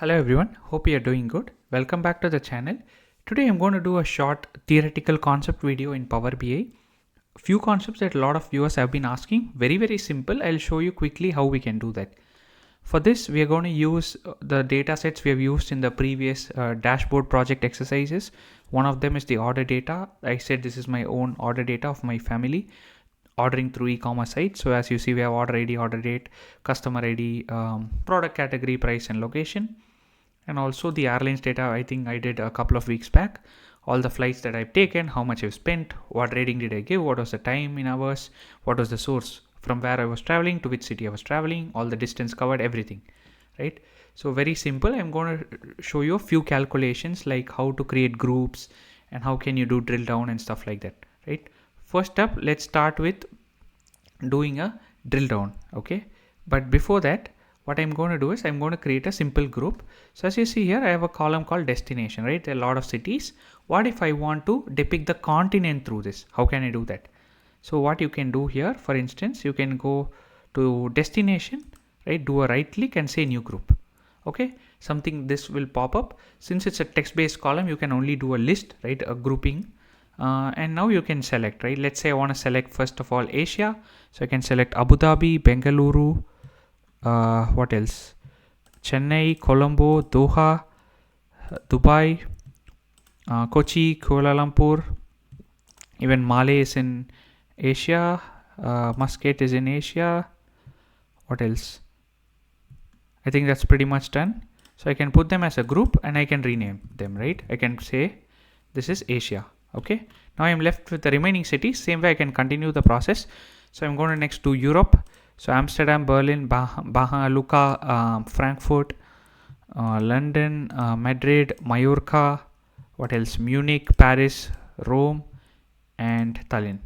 Hello everyone, hope you are doing good. Welcome back to the channel. Today I'm going to do a short theoretical concept video in Power BI. Few concepts that a lot of viewers have been asking. Very simple. I'll show you quickly how we can do that. For this we are going to use the data sets we have used in the previous dashboard project exercises. One of them is the order data. I said this is my own order data of my family ordering through e-commerce site. So as you see, we have order ID, order date, customer ID, product category, price and location. And also the airlines data. I think I did a couple of weeks back, all the flights that I've taken, how much I've spent, what rating did I give, what was the time in hours, what was the source, from where I was traveling to which city I was traveling, all the distance covered, everything, right? So very simple. I'm going to show you a few calculations like how to create groups and how can you do drill down and stuff like that, right? First up, let's start with doing a drill down. Okay, but before that, what I'm going to do is I'm going to create a simple group. So as you see here, I have a column called destination, right? There are a lot of cities. What if I want to depict the continent through this? How can I do that? So what you can do here, for instance, you can go to destination, right? Do a right click and say new group. Okay, something this will pop up. Since it's a text based column, you can only do a list, right? A grouping. And now you can select, right? Let's say I want to select first of all Asia. So I can select Abu Dhabi, Bengaluru, what else? Chennai, Colombo, Doha, Dubai, Kochi, Kuala Lumpur, even Malé is in Asia, Muscat is in Asia. What else? I think that's pretty much done. So I can put them as a group and I can rename them, right? I can say this is Asia. Okay, now I'm left with the remaining cities. Same way I can continue the process. So I'm going to next to Europe. So Amsterdam, Berlin, Lucca, Frankfurt, London, Madrid, Mallorca, what else? Munich, Paris, Rome, and Tallinn.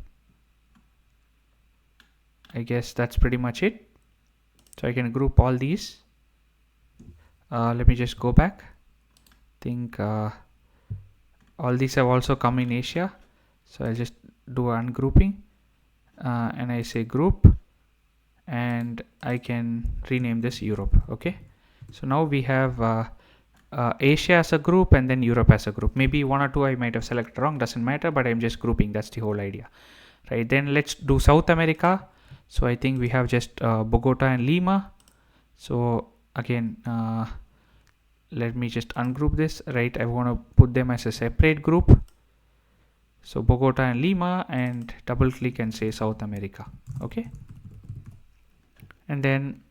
I guess that's pretty much it. So I can group all these. Let me just go back. Think all these have also come in Asia. So I'll just do ungrouping and I say group. And I can rename this Europe. Okay, so now we have Asia as a group and then Europe as a group. Maybe one or two I might have selected wrong, doesn't matter, but I'm just grouping. That's the whole idea, right? Then let's do South America. So I think we have just Bogota and Lima. So again, let me just ungroup this, right? I want to put them as a separate group. So Bogota and Lima, and double click and say South America. Okay, and then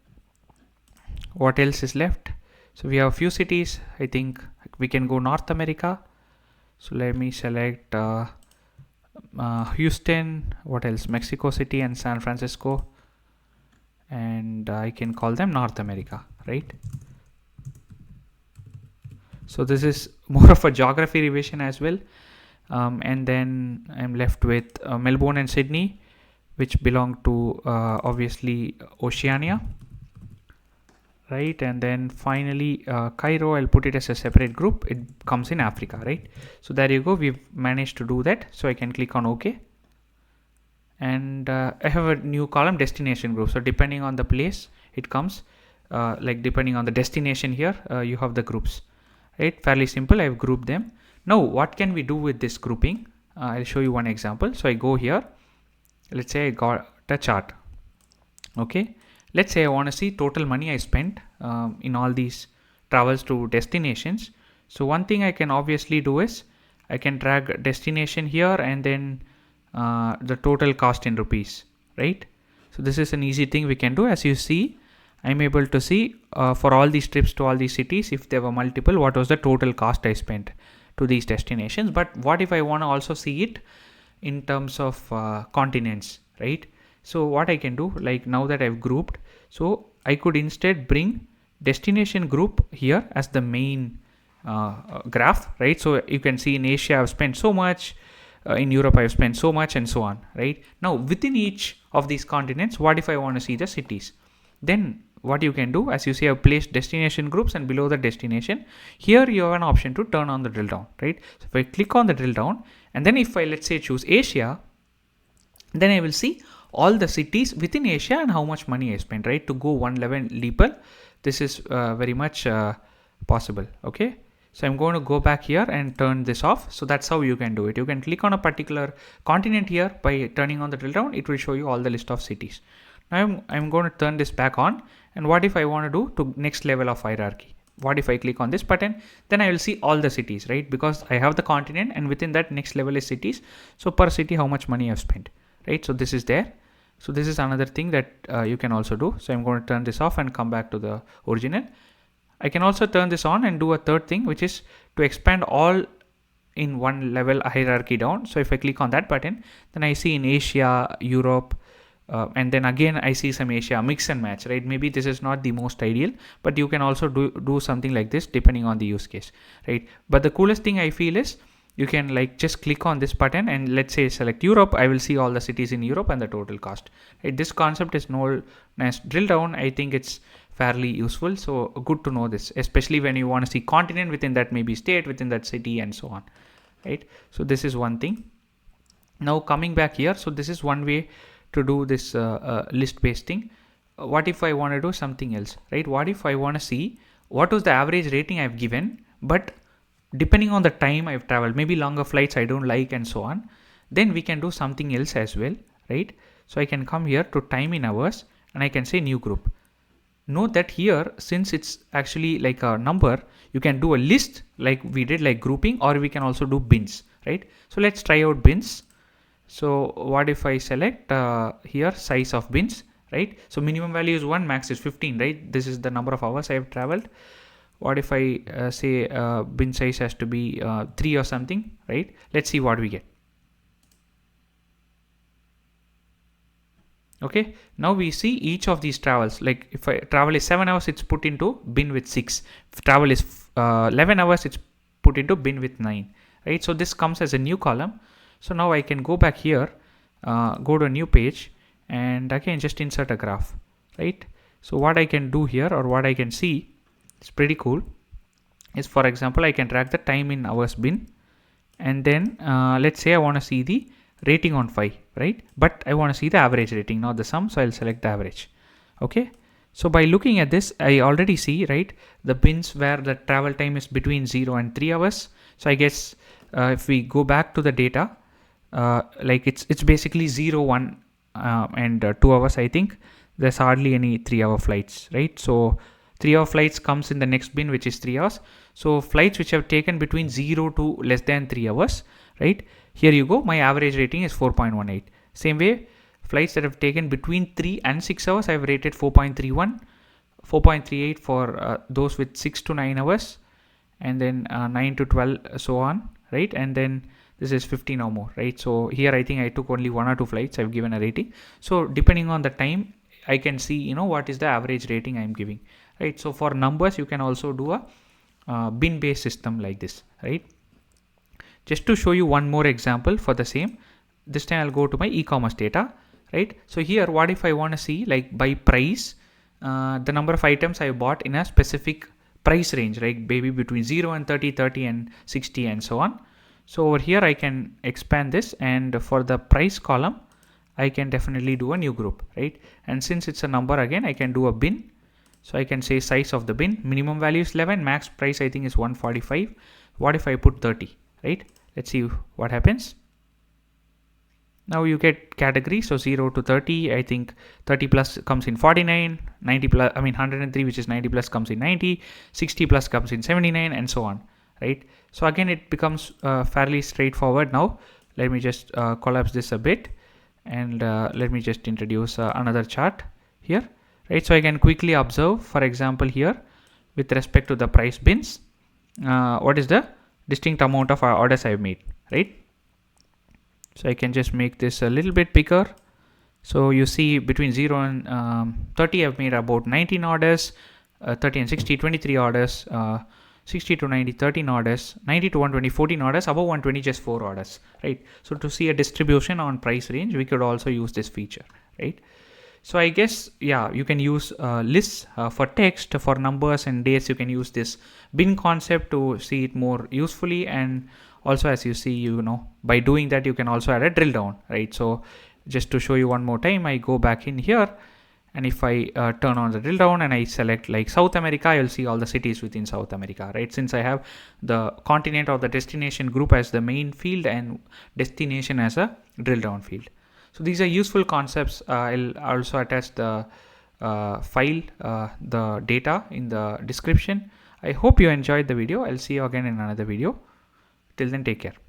what else is left? So we have a few cities. I think we can go North America. So let me select Houston, what else? Mexico City and San Francisco, and I can call them North America, right? So this is more of a geography revision as well. And then I'm left with Melbourne and Sydney, which belong to obviously Oceania, right? And then finally Cairo, I'll put it as a separate group. It comes in Africa, right? So there you go, we've managed to do that. So I can click on OK, and I have a new column, destination group. So depending on the place it comes, like depending on the destination here, you have the groups, right? Fairly simple. I've grouped them. Now what can we do with this grouping? I'll show you one example. So I go here. Let's say I got a chart. Okay, let's say I want to see total money I spent in all these travels to destinations. So one thing I can obviously do is I can drag destination here and then the total cost in rupees, right? So this is an easy thing we can do. As you see, I'm able to see for all these trips to all these cities, if there were multiple, what was the total cost I spent to these destinations. But what if I want to also see it in terms of continents, right? So what I can do, like now that I've grouped, so I could instead bring destination group here as the main graph, right? So you can see in Asia I've spent so much, in Europe I've spent so much, and so on, right? Now within each of these continents, what if I want to see the cities? Then what you can do, as you see, I've placed destination groups, and below the destination here you have an option to turn on the drill down, right? So if I click on the drill down, and then if I, let's say, choose Asia, then I will see all the cities within Asia and how much money I spent, right? To go one level deeper, this is very much possible. Okay, so I'm going to go back here and turn this off. So that's how you can do it. You can click on a particular continent here by turning on the drill down. It will show you all the list of cities. Now I'm going to turn this back on. And what if I want to do to next level of hierarchy? What if I click on this button? Then I will see all the cities, right? Because I have the continent and within that next level is cities. So per city, how much money I've spent, right? So this is there. So this is another thing that you can also do. So I'm going to turn this off and come back to the original. I can also turn this on and do a third thing, which is to expand all in one level hierarchy down. So if I click on that button, then I see in Asia, Europe, and then again I see some Asia, mix and match, right? Maybe this is not the most ideal, but you can also do something like this depending on the use case, right? But the coolest thing I feel is you can like just click on this button and let's say select Europe. I will see all the cities in Europe and the total cost, right? This concept is known as drill down. I think it's fairly useful. So good to know this, especially when you want to see continent within that, maybe state within that city and so on, right? So this is one thing. Now coming back here, so this is one way to do this list based thing. What if I want to do something else, right? What if I want to see what was the average rating I've given, but depending on the time I've traveled, maybe longer flights I don't like and so on, then we can do something else as well, right? So I can come here to time in hours and I can say new group. Note that here, since it's actually like a number, you can do a list like we did, like grouping, or we can also do bins, right? So let's try out bins. So what if I select here size of bins, right? So minimum value is 1, max is 15, right? This is the number of hours I have traveled. What if I say bin size has to be 3 or something, right? Let's see what we get. Okay, now we see each of these travels. Like if I travel is 7 hours, it's put into bin with 6. If travel is 11 hours, it's put into bin with 9, right? So this comes as a new column. So now I can go back here, go to a new page, and again just insert a graph, right? So what I can do here, or what I can see, it's pretty cool, is for example I can drag the time in hours bin, and then let's say I want to see the rating on 5, right? But I want to see the average rating, not the sum, so I'll select the average. Okay, so by looking at this, I already see, right, the bins where the travel time is between 0 and 3 hours. So I guess if we go back to the data, like it's basically 0, 1 and 2 hours. I think there's hardly any 3-hour flights, right? So 3-hour flights comes in the next bin, which is 3 hours. So flights which have taken between 0 to less than 3 hours, right? Here you go, my average rating is 4.18. Same way, flights that have taken between 3 and 6 hours, I've rated 4.31, 4.38 for those with 6 to 9 hours, and then 9 to 12, so on, right? And then this is 15 or more, right? So here I think I took only 1 or 2 flights, I've given a rating. So depending on the time, I can see, what is the average rating I'm giving, right? So for numbers, you can also do a bin based system like this, right? Just to show you one more example for the same, this time I'll go to my e-commerce data, right? So here, what if I want to see like by price, the number of items I bought in a specific price range, right? Maybe between 0 and 30, 30 and 60 and so on. So over here, I can expand this, and for the price column, I can definitely do a new group, right? And since it's a number again, I can do a bin. So I can say size of the bin, minimum value is 11, max price I think is 145. What if I put 30, right? Let's see what happens. Now you get category, so 0 to 30, I think 30 plus comes in 49, 90 plus, 103, which is 90 plus comes in 90, 60 plus comes in 79 and so on, right? So again, it becomes fairly straightforward. Now let me just collapse this a bit, and let me just introduce another chart here, right? So I can quickly observe, for example, here with respect to the price bins, what is the distinct amount of orders I've made, right? So I can just make this a little bit bigger. So you see between 0 and 30, I've made about 19 orders, 30 and 60, 23 orders, 60 to 90, 13 orders, 90 to 120, 14 orders, above 120, just 4 orders, right? So to see a distribution on price range, we could also use this feature, right? So I guess, yeah, you can use lists for text, for numbers and dates. You can use this bin concept to see it more usefully. And also, as you see, by doing that, you can also add a drill down, right? So just to show you one more time, I go back in here And if I turn on the drill down and I select like South America, you'll see all the cities within South America, right? Since I have the continent or the destination group as the main field and destination as a drill down field. So these are useful concepts. I'll also attach the file, the data in the description. I hope you enjoyed the video. I'll see you again in another video. Till then, take care.